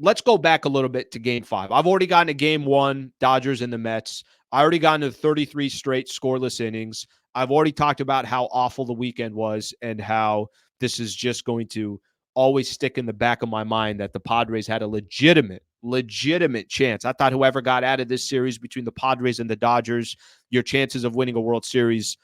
let's go back a little bit to game 5. I've already gotten to game 1, Dodgers and the Mets. I already gotten to 33 straight scoreless innings. I've already talked about how awful the weekend was and how this is just going to always stick in the back of my mind that the Padres had a legitimate chance. I thought whoever got out of this series between the Padres and the Dodgers, your chances of winning a World Series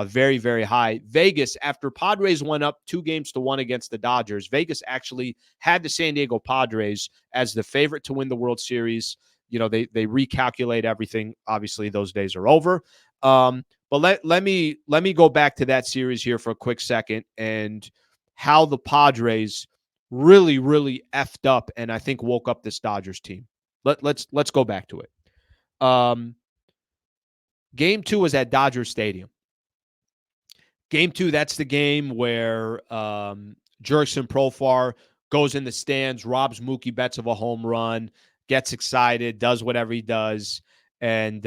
very, very high. Vegas, after Padres went up 2-1 against the Dodgers, Vegas actually had the San Diego Padres as the favorite to win the World Series. You know, they recalculate everything. Obviously, those days are over. But let me go back to that series here for a quick second and how the Padres really, really effed up and I think woke up this Dodgers team. Let's go back to it. Game 2 was at Dodger Stadium. Game 2, that's the game where Jurickson Profar goes in the stands, robs Mookie Betts of a home run, gets excited, does whatever he does. And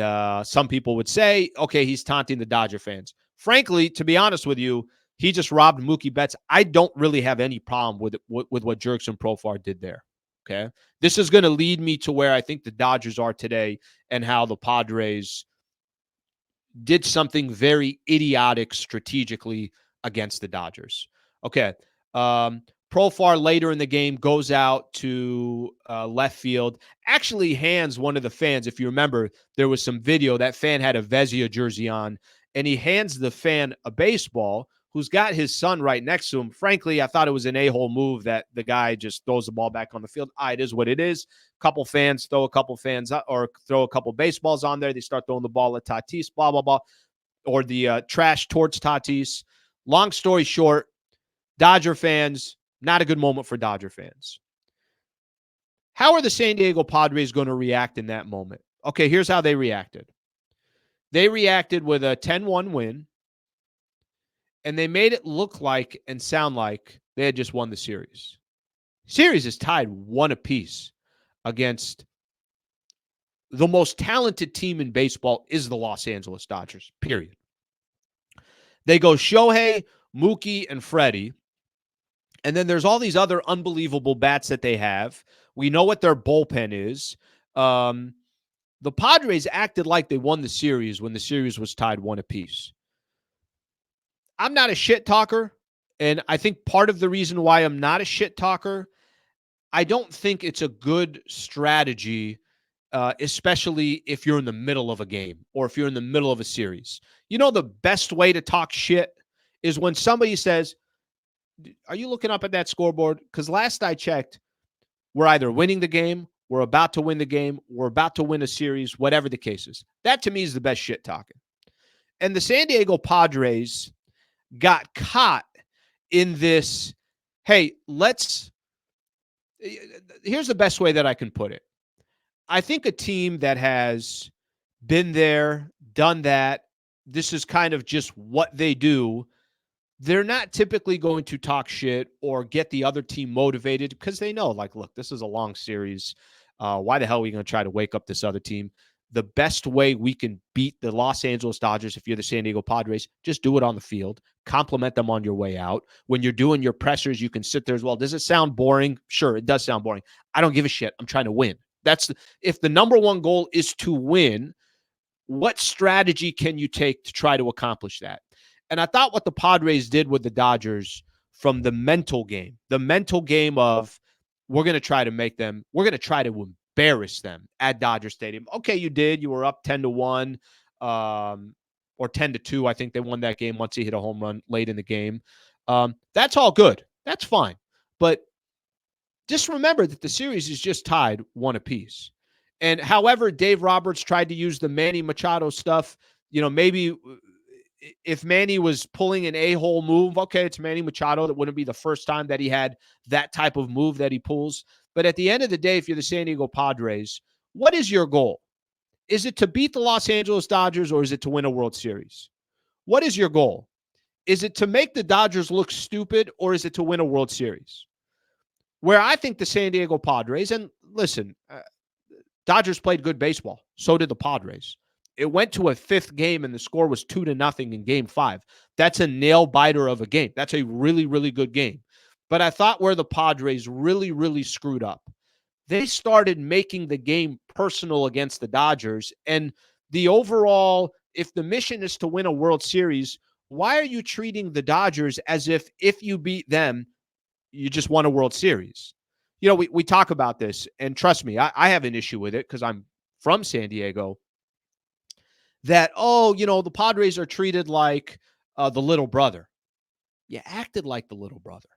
some people would say, okay, he's taunting the Dodger fans. Frankly, to be honest with you, he just robbed Mookie Betts. I don't really have any problem with what Jurickson Profar did there. Okay. This is going to lead me to where I think the Dodgers are today and how the Padres did something very idiotic strategically against the Dodgers. Okay. Profar later in the game goes out to left field, actually hands one of the fans. If you remember, there was some video. That fan had a Vezina jersey on, and he hands the fan a baseball who's got his son right next to him. Frankly, I thought it was an a-hole move that the guy just throws the ball back on the field. It is what it is. Couple fans throw a couple fans or throw a couple baseballs on there. They start throwing the ball at Tatis, blah, blah, blah, or the trash towards Tatis. Long story short, Dodger fans, not a good moment for Dodger fans. How are the San Diego Padres going to react in that moment? Okay, here's how they reacted. They reacted with a 10-1 win, and they made it look like and sound like they had just won the series. Series is tied 1 apiece against the most talented team in baseball is the Los Angeles Dodgers, period. They go Shohei, Mookie, and Freddie. And then there's all these other unbelievable bats that they have. We know what their bullpen is. The Padres acted like they won the series when the series was tied 1 apiece. I'm not a shit talker, and I think part of the reason why I'm not a shit talker, I don't think it's a good strategy, especially if you're in the middle of a game or if you're in the middle of a series. You know, the best way to talk shit is when somebody says, are you looking up at that scoreboard? Because last I checked, we're either winning the game, we're about to win the game, we're about to win a series, whatever the case is. That, to me, is the best shit talking. And the San Diego Padres got caught in this, hey, here's the best way that I can put it. I think a team that has been there, done that, this is kind of just what they do, they're not typically going to talk shit or get the other team motivated because they know, like, look, this is a long series. Why the hell are we going to try to wake up this other team? The best way we can beat the Los Angeles Dodgers, if you're the San Diego Padres, just do it on the field. Compliment them on your way out. When you're doing your pressers, you can sit there as well. Does it sound boring? Sure, it does sound boring. I don't give a shit. I'm trying to win. If the number one goal is to win, what strategy can you take to try to accomplish that? And I thought what the Padres did with the Dodgers from the mental game of we're going to try to embarrass them at Dodger Stadium. Okay, you did. You were up 10-1 or 10-2. I think they won that game once he hit a home run late in the game. That's all good. That's fine. But just remember that the series is just tied 1 apiece. And however Dave Roberts tried to use the Manny Machado stuff, maybe if Manny was pulling an a-hole move, okay, it's Manny Machado. That wouldn't be the first time that he had that type of move that he pulls. But at the end of the day, if you're the San Diego Padres, what is your goal? Is it to beat the Los Angeles Dodgers or is it to win a World Series? What is your goal? Is it to make the Dodgers look stupid or is it to win a World Series? Where I think the San Diego Padres, and listen, Dodgers played good baseball. So did the Padres. It went to a 5th game, and the score was 2-0 in Game 5. That's a nail-biter of a game. That's a really, really good game. But I thought where the Padres really, really screwed up, they started making the game personal against the Dodgers. And the overall, if the mission is to win a World Series, why are you treating the Dodgers as if you beat them, you just won a World Series? We talk about this, and trust me, I have an issue with it because I'm from San Diego. That, the Padres are treated like the little brother. You acted like the little brother.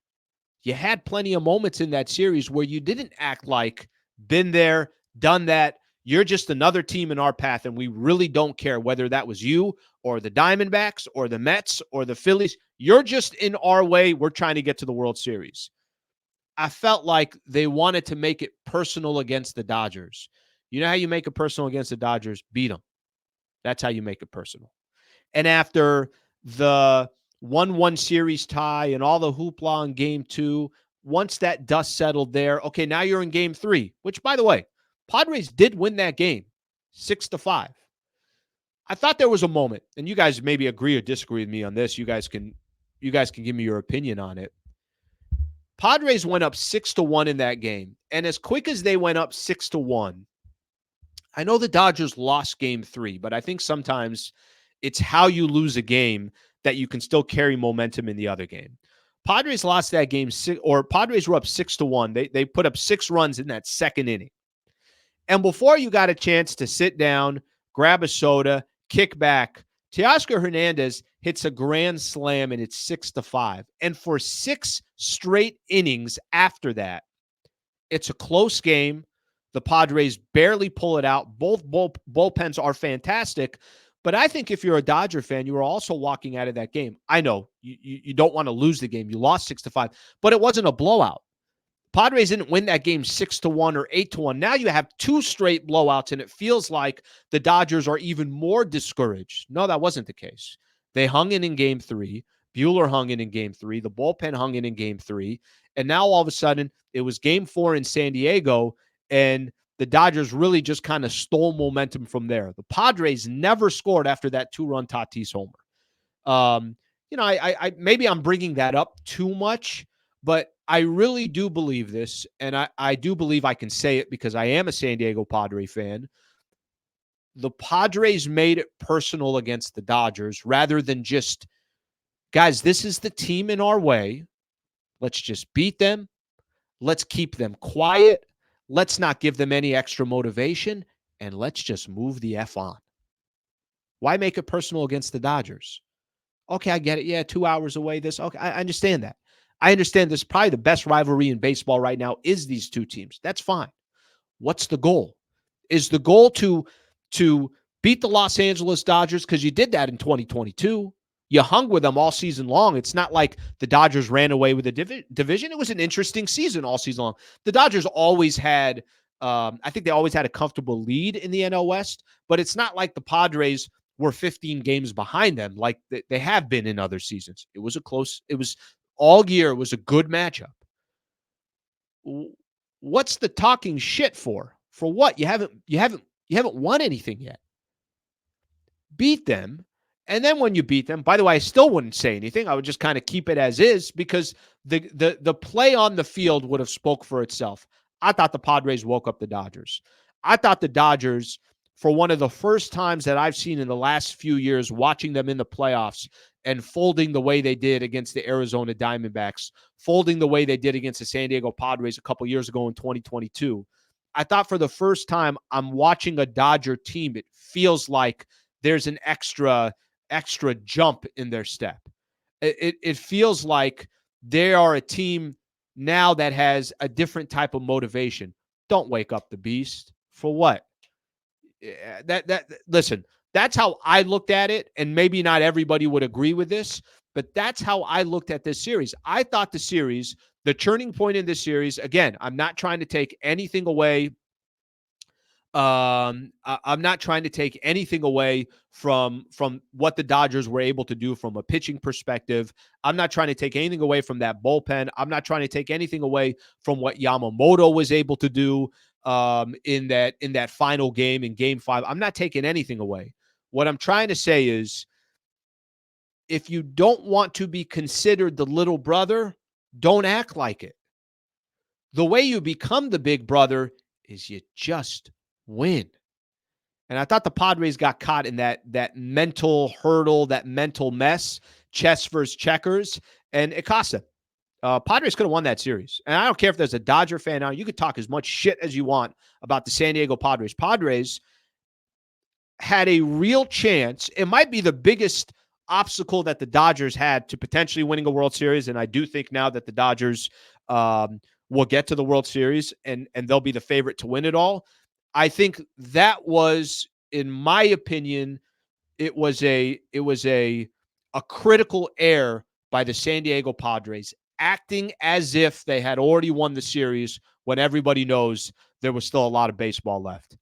You had plenty of moments in that series where you didn't act like been there, done that. You're just another team in our path, and we really don't care whether that was you or the Diamondbacks or the Mets or the Phillies. You're just in our way. We're trying to get to the World Series. I felt like they wanted to make it personal against the Dodgers. You know how you make it personal against the Dodgers? Beat them. That's how you make it personal. And after the 1-1 series tie and all the hoopla in game 2, once that dust settled there, okay, now you're in game 3, which, by the way, Padres did win that game 6-5. I thought there was a moment, and you guys maybe agree or disagree with me on this. You guys can give me your opinion on it. Padres went up 6-1 in that game, and as quick as they went up 6-1, I know the Dodgers lost game 3, but I think sometimes it's how you lose a game that you can still carry momentum in the other game. Padres lost that game, or Padres were up 6-1. They put up 6 runs in that second inning. And before you got a chance to sit down, grab a soda, kick back, Teoscar Hernandez hits a grand slam, and it's 6-5. And for 6 straight innings after that, it's a close game. The Padres barely pull it out. Both bullpens are fantastic. But I think if you're a Dodger fan, you are also walking out of that game. I know you don't want to lose the game. You lost 6-5, but it wasn't a blowout. Padres didn't win that game 6-1 or 8-1. Now you have 2 straight blowouts, and it feels like the Dodgers are even more discouraged. No, that wasn't the case. They hung in game 3. Buehler hung in game 3. The bullpen hung in game 3. And now all of a sudden, it was game 4 in San Diego, and the Dodgers really just kind of stole momentum from there. The Padres never scored after that 2-run Tatis homer. I maybe I'm bringing that up too much, but I really do believe this, and I do believe I can say it because I am a San Diego Padre fan. The Padres made it personal against the Dodgers rather than just, guys, this is the team in our way. Let's just beat them. Let's keep them quiet. Let's not give them any extra motivation, and let's just move the F on. Why make it personal against the Dodgers? Okay, I get it. Yeah, 2 hours away. Okay, I understand that. I understand this. Probably the best rivalry in baseball right now is these two teams. That's fine. What's the goal? Is the goal to beat the Los Angeles Dodgers? Because you did that in 2022. You hung with them all season long. It's not like the Dodgers ran away with the division. It was an interesting season all season long. The Dodgers always had, I think they always had a comfortable lead in the NL West, but it's not like the Padres were 15 games behind them like they have been in other seasons. It was all year. It was a good matchup. What's the talking shit for? For what? You haven't won anything yet. Beat them. And then when you beat them, by the way, I still wouldn't say anything. I would just kind of keep it as is because the play on the field would have spoke for itself. I thought the Padres woke up the Dodgers. I thought the Dodgers, for one of the first times that I've seen in the last few years, watching them in the playoffs and folding the way they did against the Arizona Diamondbacks, folding the way they did against the San Diego Padres a couple years ago in 2022. I thought for the first time I'm watching a Dodger team, it feels like there's an extra jump in their step. It feels like they are a team now that has a different type of motivation. Don't wake up the beast. For what? Listen, that's how I looked at it, and maybe not everybody would agree with this, but that's how I looked at this series. I thought the turning point in this series, again, I'm not trying to take anything away. I'm not trying to take anything away from what the Dodgers were able to do from a pitching perspective. I'm not trying to take anything away from that bullpen. I'm not trying to take anything away from what Yamamoto was able to do in that final game in Game 5. I'm not taking anything away. What I'm trying to say is, if you don't want to be considered the little brother, don't act like it. The way you become the big brother is you just win. And I thought the Padres got caught in that mental hurdle, that mental mess, chess versus checkers, and it cost them. Padres could have won that series. And I don't care if there's a Dodger fan now. You could talk as much shit as you want about the San Diego Padres. Padres had a real chance. It might be the biggest obstacle that the Dodgers had to potentially winning a World Series. And I do think now that the Dodgers will get to the World Series and they'll be the favorite to win it all. I think that was, in my opinion, it was a critical error by the San Diego Padres, acting as if they had already won the series when everybody knows there was still a lot of baseball left.